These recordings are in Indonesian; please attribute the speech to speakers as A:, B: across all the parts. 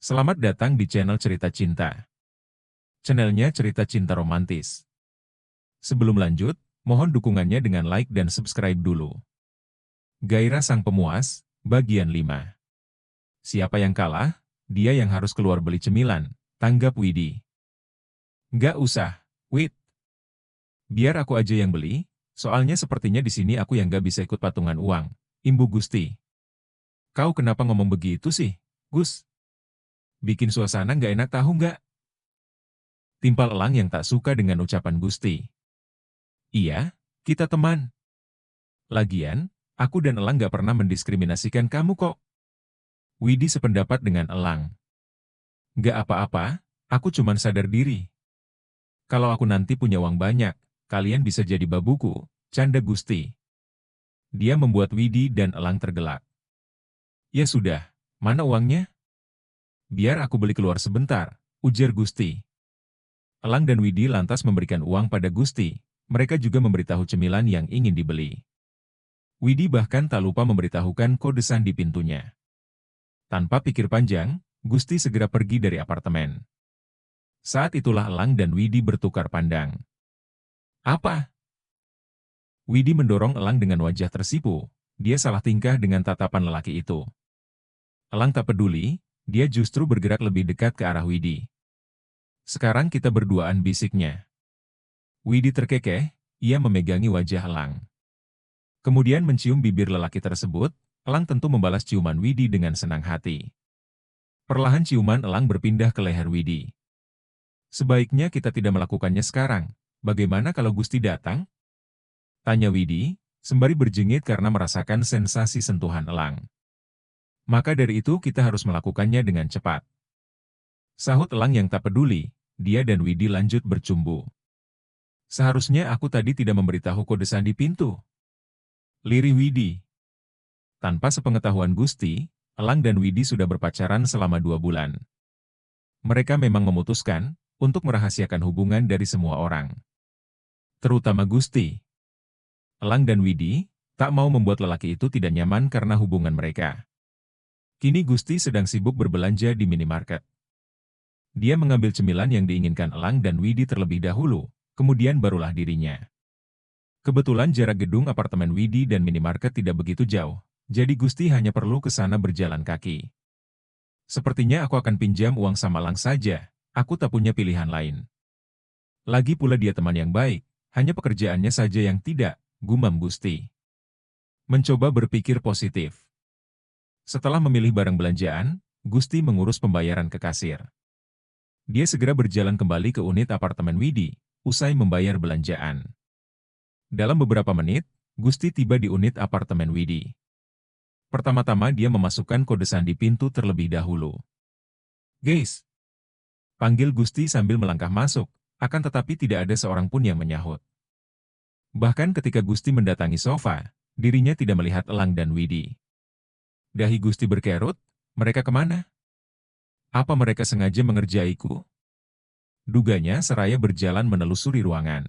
A: Selamat datang di channel Cerita Cinta. Channelnya cerita cinta romantis. Sebelum lanjut, mohon dukungannya dengan like dan subscribe dulu. Gairah Sang Pemuas, bagian 5. Siapa yang kalah? Dia yang harus keluar beli cemilan, tanggap Widi. Nggak usah, Wid. Biar aku aja yang beli, soalnya sepertinya di sini aku yang nggak bisa ikut patungan uang, Imbu Gusti. Kau kenapa ngomong begitu sih, Gus? Bikin suasana nggak enak tahu nggak? Timpal Elang yang tak suka dengan ucapan Gusti. Iya, kita teman. Lagian, aku dan Elang gak pernah mendiskriminasikan kamu kok. Widi sependapat dengan Elang. Gak apa-apa, aku cuman sadar diri. Kalau aku nanti punya uang banyak, kalian bisa jadi babuku, canda Gusti. Dia membuat Widi dan Elang tergelak. Ya sudah, mana uangnya? Biar aku beli keluar sebentar, ujar Gusti. Elang dan Widi lantas memberikan uang pada Gusti. Mereka juga memberitahu cemilan yang ingin dibeli. Widi bahkan tak lupa memberitahukan kode sandi pintunya. Tanpa pikir panjang, Gusti segera pergi dari apartemen. Saat itulah Elang dan Widi bertukar pandang. Apa? Widi mendorong Elang dengan wajah tersipu. Dia salah tingkah dengan tatapan lelaki itu. Elang tak peduli, dia justru bergerak lebih dekat ke arah Widi. Sekarang kita berduaan, bisiknya. Widi terkekeh, ia memegangi wajah Elang. Kemudian mencium bibir lelaki tersebut. Elang tentu membalas ciuman Widi dengan senang hati. Perlahan ciuman Elang berpindah ke leher Widi. Sebaiknya kita tidak melakukannya sekarang. Bagaimana kalau Gusti datang? Tanya Widi, sembari berjengit karena merasakan sensasi sentuhan Elang. Maka dari itu kita harus melakukannya dengan cepat. Sahut Elang yang tak peduli, dia dan Widi lanjut bercumbu. Seharusnya aku tadi tidak memberitahu kode sandi pintu. Lirih Widi. Tanpa sepengetahuan Gusti, Elang dan Widi sudah berpacaran selama 2 bulan. Mereka memang memutuskan untuk merahasiakan hubungan dari semua orang. Terutama Gusti. Elang dan Widi tak mau membuat lelaki itu tidak nyaman karena hubungan mereka. Kini Gusti sedang sibuk berbelanja di minimarket. Dia mengambil cemilan yang diinginkan Elang dan Widi terlebih dahulu, kemudian barulah dirinya. Kebetulan jarak gedung apartemen Widi dan minimarket tidak begitu jauh, jadi Gusti hanya perlu ke sana berjalan kaki. Sepertinya aku akan pinjam uang sama Elang saja, aku tak punya pilihan lain. Lagi pula dia teman yang baik, hanya pekerjaannya saja yang tidak, gumam Gusti. Mencoba berpikir positif. Setelah memilih barang belanjaan, Gusti mengurus pembayaran ke kasir. Dia segera berjalan kembali ke unit apartemen Widi, usai membayar belanjaan. Dalam beberapa menit, Gusti tiba di unit apartemen Widi. Pertama-tama dia memasukkan kode sandi pintu terlebih dahulu. Guys! Panggil Gusti sambil melangkah masuk, akan tetapi tidak ada seorang pun yang menyahut. Bahkan ketika Gusti mendatangi sofa, dirinya tidak melihat Elang dan Widi. Dahi Gusti berkerut, mereka kemana? Apa mereka sengaja mengerjaiku? Duganya seraya berjalan menelusuri ruangan.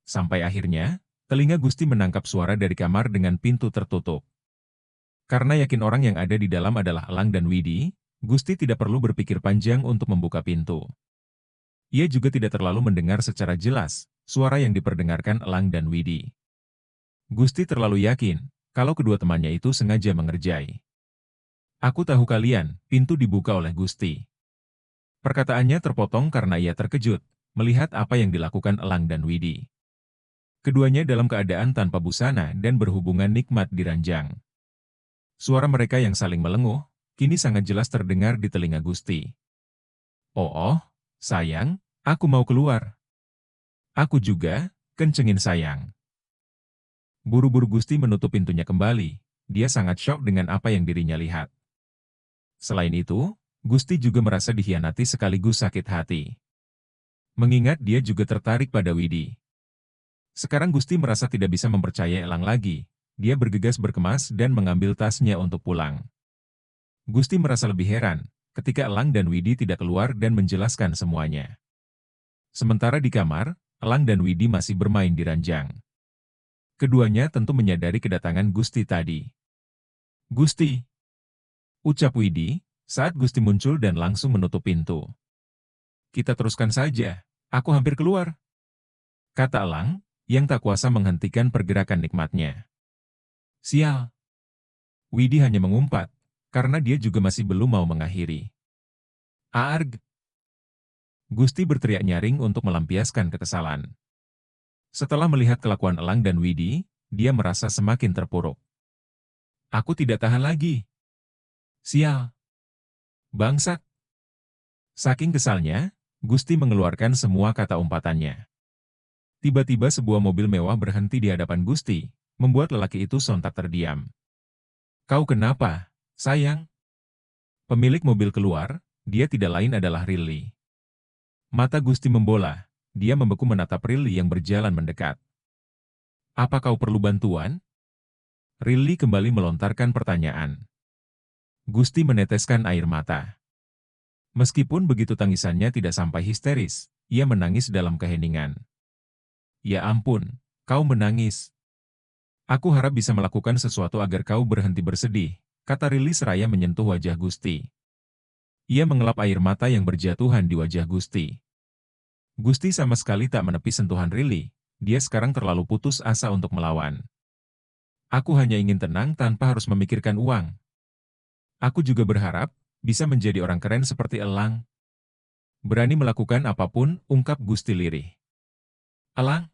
A: Sampai akhirnya, telinga Gusti menangkap suara dari kamar dengan pintu tertutup. Karena yakin orang yang ada di dalam adalah Elang dan Widi, Gusti tidak perlu berpikir panjang untuk membuka pintu. Ia juga tidak terlalu mendengar secara jelas suara yang diperdengarkan Elang dan Widi. Gusti terlalu yakin kalau kedua temannya itu sengaja mengerjai. Aku tahu kalian, pintu dibuka oleh Gusti. Perkataannya terpotong karena ia terkejut melihat apa yang dilakukan Elang dan Widi. Keduanya dalam keadaan tanpa busana dan berhubungan nikmat di ranjang. Suara mereka yang saling melenguh, kini sangat jelas terdengar di telinga Gusti. Oh, sayang, aku mau keluar. Aku juga, kencengin sayang. Buru-buru Gusti menutup pintunya kembali, dia sangat syok dengan apa yang dirinya lihat. Selain itu, Gusti juga merasa dikhianati sekaligus sakit hati. Mengingat dia juga tertarik pada Widi. Sekarang Gusti merasa tidak bisa mempercayai Elang lagi. Dia bergegas berkemas dan mengambil tasnya untuk pulang. Gusti merasa lebih heran ketika Elang dan Widi tidak keluar dan menjelaskan semuanya. Sementara di kamar, Elang dan Widi masih bermain di ranjang. Keduanya tentu menyadari kedatangan Gusti tadi. Gusti, ucap Widi, Saat Gusti muncul dan langsung menutup pintu. Kita teruskan saja, aku hampir keluar, kata Elang, yang tak kuasa menghentikan pergerakan nikmatnya. Sial. Widi hanya mengumpat, karena dia juga masih belum mau mengakhiri. Arg! Gusti berteriak nyaring untuk melampiaskan kekesalan. Setelah melihat kelakuan Elang dan Widi, dia merasa semakin terpuruk. Aku tidak tahan lagi. Sial. Bangsat. Saking kesalnya, Gusti mengeluarkan semua kata umpatannya. Tiba-tiba sebuah mobil mewah berhenti di hadapan Gusti, membuat lelaki itu sontak terdiam. Kau kenapa, sayang? Pemilik mobil keluar, dia tidak lain adalah Rilly. Mata Gusti membola, dia membeku menatap Rilly yang berjalan mendekat. Apa kau perlu bantuan? Rilly kembali melontarkan pertanyaan. Gusti meneteskan air mata. Meskipun begitu tangisannya tidak sampai histeris, ia menangis dalam keheningan. Ya ampun, kau menangis. Aku harap bisa melakukan sesuatu agar kau berhenti bersedih, kata Rilly seraya menyentuh wajah Gusti. Ia mengelap air mata yang berjatuhan di wajah Gusti. Gusti sama sekali tak menepi sentuhan Rilly, dia sekarang terlalu putus asa untuk melawan. Aku hanya ingin tenang tanpa harus memikirkan uang. Aku juga berharap bisa menjadi orang keren seperti Elang. Berani melakukan apapun, ungkap Gusti lirih. Elang?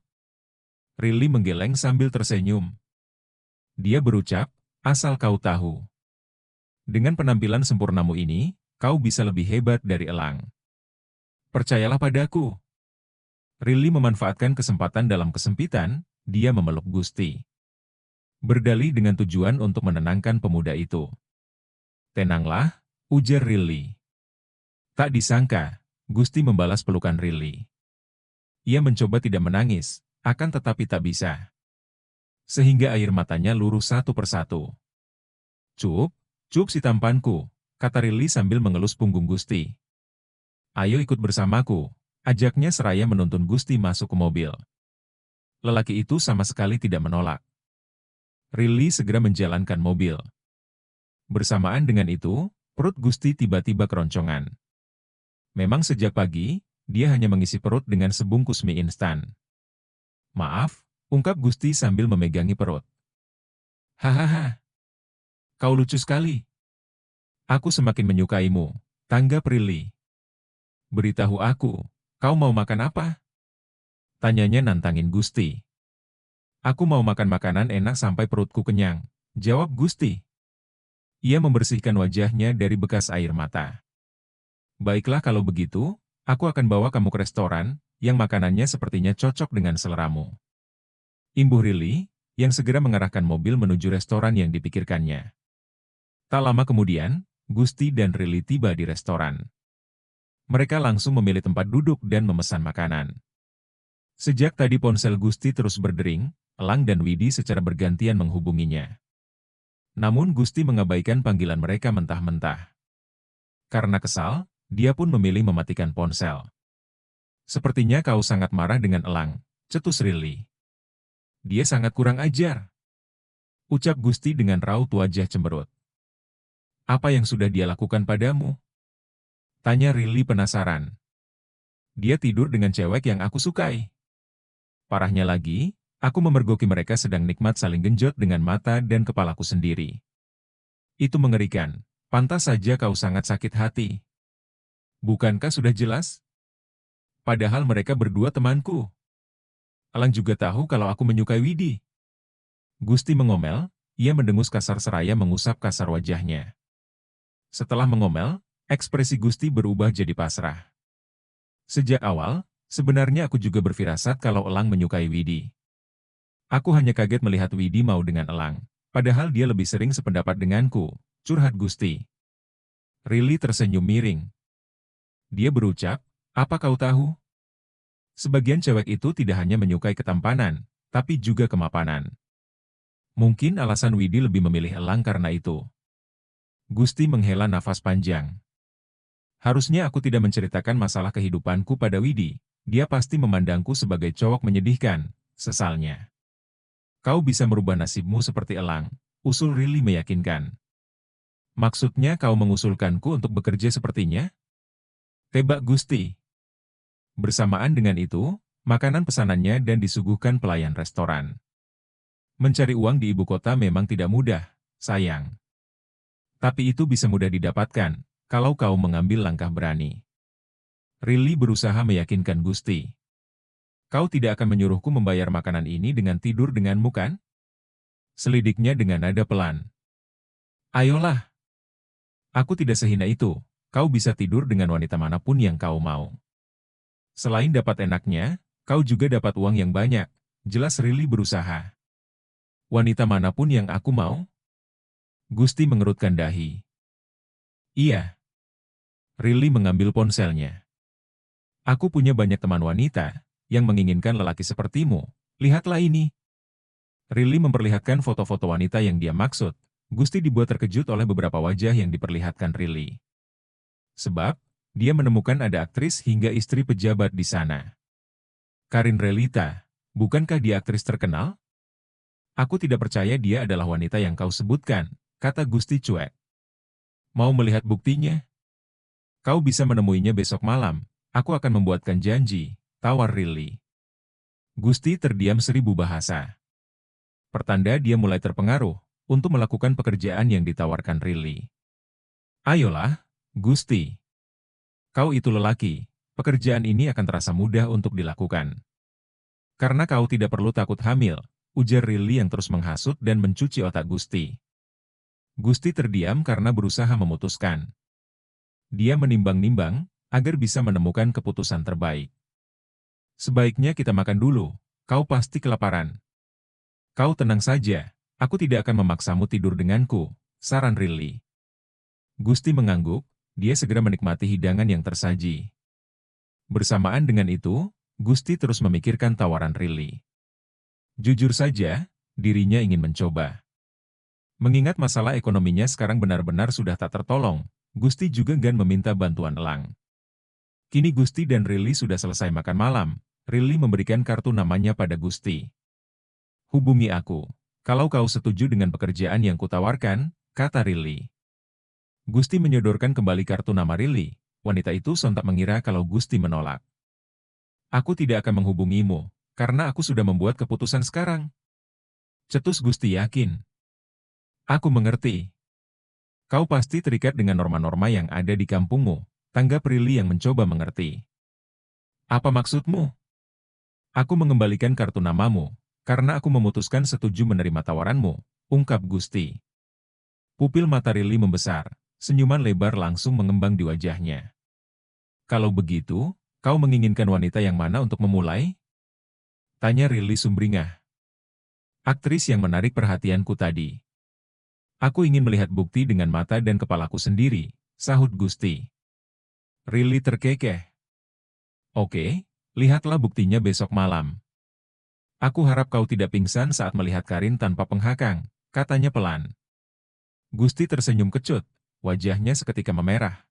A: Rilly menggeleng sambil tersenyum. Dia berucap, asal kau tahu. Dengan penampilan sempurnamu ini, kau bisa lebih hebat dari Elang. Percayalah padaku. Rilly memanfaatkan kesempatan dalam kesempitan, dia memeluk Gusti. Berdalih dengan tujuan untuk menenangkan pemuda itu. Tenanglah, ujar Rilly. Tak disangka, Gusti membalas pelukan Rilly. Ia mencoba tidak menangis, akan tetapi tak bisa. Sehingga air matanya luruh satu persatu. Cup si tampanku, kata Rilly sambil mengelus punggung Gusti. Ayo ikut bersamaku, ajaknya seraya menuntun Gusti masuk ke mobil. Lelaki itu sama sekali tidak menolak. Rilly segera menjalankan mobil. Bersamaan dengan itu, perut Gusti tiba-tiba keroncongan. Memang sejak pagi, dia hanya mengisi perut dengan sebungkus mie instan. Maaf, ungkap Gusti sambil memegangi perut. Hahaha. Kau lucu sekali. Aku semakin menyukaimu, tanggap Rilly. Beritahu aku, kau mau makan apa? Tanyanya nantangin Gusti. Aku mau makan makanan enak sampai perutku kenyang, jawab Gusti. Ia membersihkan wajahnya dari bekas air mata. Baiklah kalau begitu, aku akan bawa kamu ke restoran, yang makanannya sepertinya cocok dengan seleramu. Imbuh Rilly, yang segera mengarahkan mobil menuju restoran yang dipikirkannya. Tak lama kemudian, Gusti dan Rilly tiba di restoran. Mereka langsung memilih tempat duduk dan memesan makanan. Sejak tadi ponsel Gusti terus berdering, Elang dan Widi secara bergantian menghubunginya. Namun Gusti mengabaikan panggilan mereka mentah-mentah. Karena kesal, dia pun memilih mematikan ponsel. Sepertinya kau sangat marah dengan Elang, cetus Rilly. Dia sangat kurang ajar, ucap Gusti dengan raut wajah cemberut. Apa yang sudah dia lakukan padamu? Tanya Rilly penasaran. Dia tidur dengan cewek yang aku sukai. Parahnya lagi, aku memergoki mereka sedang nikmat saling genjot dengan mata dan kepalaku sendiri. Itu mengerikan, pantas saja kau sangat sakit hati. Bukankah sudah jelas? Padahal mereka berdua temanku. Elang juga tahu kalau aku menyukai Widi. Gusti mengomel, ia mendengus kasar seraya mengusap kasar wajahnya. Setelah mengomel, ekspresi Gusti berubah jadi pasrah. Sejak awal, sebenarnya aku juga berfirasat kalau Elang menyukai Widi. Aku hanya kaget melihat Widi mau dengan Elang, padahal dia lebih sering sependapat denganku, curhat Gusti. Rilly tersenyum miring. Dia berucap, apa kau tahu? Sebagian cewek itu tidak hanya menyukai ketampanan, tapi juga kemapanan. Mungkin alasan Widi lebih memilih Elang karena itu. Gusti menghela nafas panjang. Harusnya aku tidak menceritakan masalah kehidupanku pada Widi, dia pasti memandangku sebagai cowok menyedihkan, sesalnya. Kau bisa merubah nasibmu seperti Elang, usul Rilly meyakinkan. Maksudnya kau mengusulkanku untuk bekerja sepertinya? Tebak Gusti. Bersamaan dengan itu, makanan pesanannya dan disuguhkan pelayan restoran. Mencari uang di ibu kota memang tidak mudah, sayang. Tapi itu bisa mudah didapatkan, kalau kau mengambil langkah berani. Rilly berusaha meyakinkan Gusti. Kau tidak akan menyuruhku membayar makanan ini dengan tidur denganmu kan? Selidiknya dengan nada pelan. Ayolah, aku tidak sehina itu. Kau bisa tidur dengan wanita manapun yang kau mau. Selain dapat enaknya, kau juga dapat uang yang banyak. Jelas Rilly berusaha. Wanita manapun yang aku mau? Gusti mengerutkan dahi. Iya. Rilly mengambil ponselnya. Aku punya banyak teman wanita yang menginginkan lelaki sepertimu. Lihatlah ini. Rilly memperlihatkan foto-foto wanita yang dia maksud. Gusti dibuat terkejut oleh beberapa wajah yang diperlihatkan Rilly. Sebab, dia menemukan ada aktris hingga istri pejabat di sana. Karin Relita, bukankah dia aktris terkenal? Aku tidak percaya dia adalah wanita yang kau sebutkan, kata Gusti cuek. Mau melihat buktinya? Kau bisa menemuinya besok malam. Aku akan membuatkan janji, tawar Rilly. Gusti terdiam 1000 bahasa. Pertanda dia mulai terpengaruh untuk melakukan pekerjaan yang ditawarkan Rilly. Ayolah, Gusti. Kau itu lelaki, pekerjaan ini akan terasa mudah untuk dilakukan. Karena kau tidak perlu takut hamil, ujar Rilly yang terus menghasut dan mencuci otak Gusti. Gusti terdiam karena berusaha memutuskan. Dia menimbang-nimbang, agar bisa menemukan keputusan terbaik. Sebaiknya kita makan dulu, kau pasti kelaparan. Kau tenang saja, aku tidak akan memaksamu tidur denganku, saran Rilly. Gusti mengangguk, dia segera menikmati hidangan yang tersaji. Bersamaan dengan itu, Gusti terus memikirkan tawaran Rilly. Jujur saja, dirinya ingin mencoba. Mengingat masalah ekonominya sekarang benar-benar sudah tak tertolong, Gusti juga enggan meminta bantuan Elang. Kini Gusti dan Rilly sudah selesai makan malam. Rilly memberikan kartu namanya pada Gusti. Hubungi aku, kalau kau setuju dengan pekerjaan yang kutawarkan, kata Rilly. Gusti menyodorkan kembali kartu nama Rilly. Wanita itu sontak mengira kalau Gusti menolak. Aku tidak akan menghubungimu, karena aku sudah membuat keputusan sekarang. Cetus Gusti yakin. Aku mengerti. Kau pasti terikat dengan norma-norma yang ada di kampungmu, tanggap Rilly yang mencoba mengerti. Apa maksudmu? Aku mengembalikan kartu namamu, karena aku memutuskan setuju menerima tawaranmu, ungkap Gusti. Pupil mata Rilly membesar, senyuman lebar langsung mengembang di wajahnya. Kalau begitu, kau menginginkan wanita yang mana untuk memulai? Tanya Rilly sumringah. Aktris yang menarik perhatianku tadi. Aku ingin melihat bukti dengan mata dan kepalaku sendiri, sahut Gusti. Rilly terkekeh. Oke, lihatlah buktinya besok malam. Aku harap kau tidak pingsan saat melihat Karin tanpa penghakang, katanya pelan. Gusti tersenyum kecut, wajahnya seketika memerah.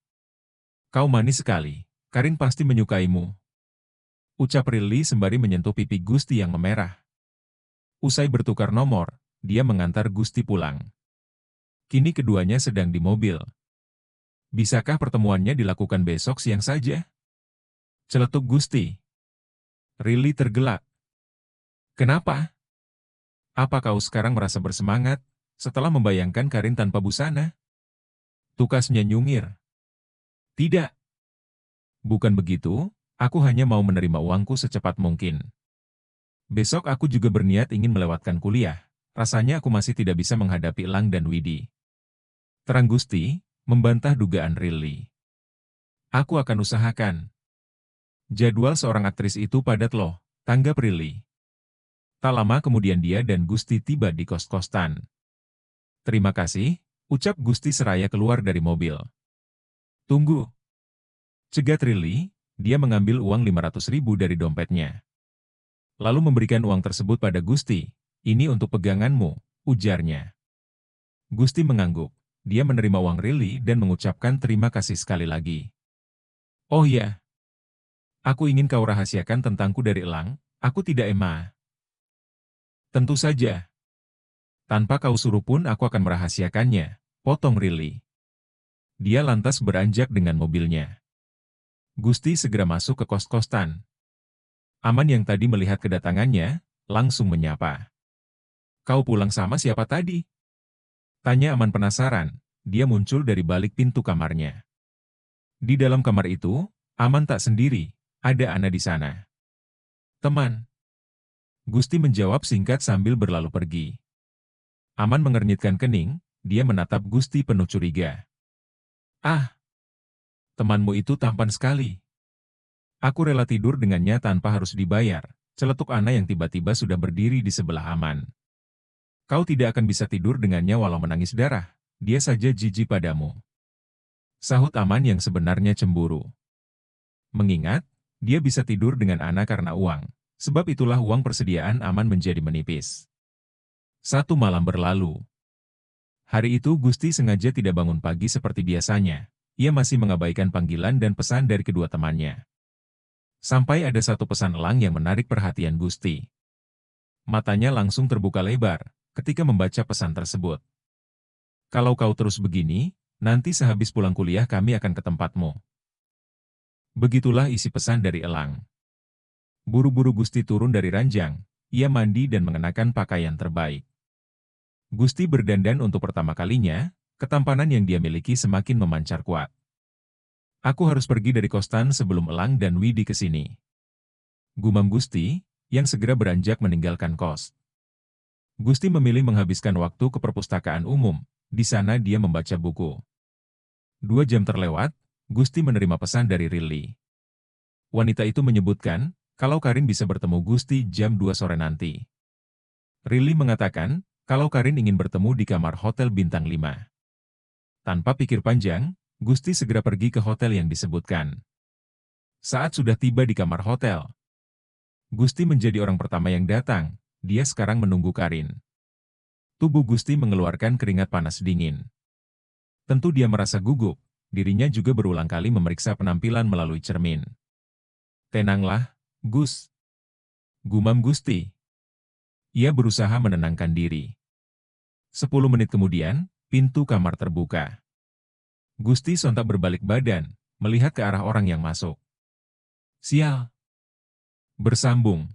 A: Kau manis sekali, Karin pasti menyukaimu. Ucap Rilly sembari menyentuh pipi Gusti yang memerah. Usai bertukar nomor, dia mengantar Gusti pulang. Kini keduanya sedang di mobil. Bisakah pertemuannya dilakukan besok siang saja? Celetuk Gusti. Rilly tergelak. Kenapa? Apa kau sekarang merasa bersemangat, setelah membayangkan Karin tanpa busana? Tukasnya nyungir. Tidak. Bukan begitu, aku hanya mau menerima uangku secepat mungkin. Besok aku juga berniat ingin melewatkan kuliah. Rasanya aku masih tidak bisa menghadapi Elang dan Widi. Terang Gusti, membantah dugaan Rilly. Aku akan usahakan. Jadwal seorang aktris itu padat loh, tanggap Rilly. Tak lama kemudian dia dan Gusti tiba di kos-kosan. Terima kasih, ucap Gusti seraya keluar dari mobil. Tunggu. Cegat Rilly, dia mengambil uang 500.000 dari dompetnya. Lalu memberikan uang tersebut pada Gusti. Ini untuk peganganmu, ujarnya. Gusti mengangguk. Dia menerima uang Rilly dan mengucapkan terima kasih sekali lagi. Oh ya, aku ingin kau rahasiakan tentangku dari Elang, aku tidak emah. Tentu saja. Tanpa kau suruh pun aku akan merahasiakannya, potong Rilly. Dia lantas beranjak dengan mobilnya. Gusti segera masuk ke kos-kosan. Aman yang tadi melihat kedatangannya, langsung menyapa. "Kau pulang sama siapa tadi?" Tanya Aman penasaran. Dia muncul dari balik pintu kamarnya. Di dalam kamar itu, Aman tak sendiri, ada Ana di sana. "Teman." Gusti menjawab singkat sambil berlalu pergi. Aman mengernyitkan kening, dia menatap Gusti penuh curiga. "Ah, temanmu itu tampan sekali. Aku rela tidur dengannya tanpa harus dibayar," celetuk Ana yang tiba-tiba sudah berdiri di sebelah Aman. "Kau tidak akan bisa tidur dengannya walau menangis darah, dia saja jijik padamu," sahut Aman yang sebenarnya cemburu. Mengingat, dia bisa tidur dengan Ana karena uang, sebab itulah uang persediaan Aman menjadi menipis. 1 malam berlalu. Hari itu Gusti sengaja tidak bangun pagi seperti biasanya. Ia masih mengabaikan panggilan dan pesan dari kedua temannya. Sampai ada satu pesan elang yang menarik perhatian Gusti. Matanya langsung terbuka lebar ketika membaca pesan tersebut. "Kalau kau terus begini, nanti sehabis pulang kuliah kami akan ke tempatmu." Begitulah isi pesan dari elang. Buru-buru Gusti turun dari ranjang, ia mandi dan mengenakan pakaian terbaik. Gusti berdandan untuk pertama kalinya, ketampanan yang dia miliki semakin memancar kuat. "Aku harus pergi dari kosan sebelum Elang dan Widi ke sini," gumam Gusti, yang segera beranjak meninggalkan kos. Gusti memilih menghabiskan waktu ke perpustakaan umum, di sana dia membaca buku. 2 jam terlewat, Gusti menerima pesan dari Rili. Wanita itu menyebutkan, kalau Karin bisa bertemu Gusti jam 2 sore nanti. Rili mengatakan, kalau Karin ingin bertemu di kamar hotel bintang 5. Tanpa pikir panjang, Gusti segera pergi ke hotel yang disebutkan. Saat sudah tiba di kamar hotel, Gusti menjadi orang pertama yang datang, dia sekarang menunggu Karin. Tubuh Gusti mengeluarkan keringat panas dingin. Tentu dia merasa gugup, dirinya juga berulang kali memeriksa penampilan melalui cermin. "Tenanglah, Gus," gumam Gusti. Ia berusaha menenangkan diri. 10 menit kemudian, pintu kamar terbuka. Gusti sontak berbalik badan, melihat ke arah orang yang masuk. "Sial!" bersambung.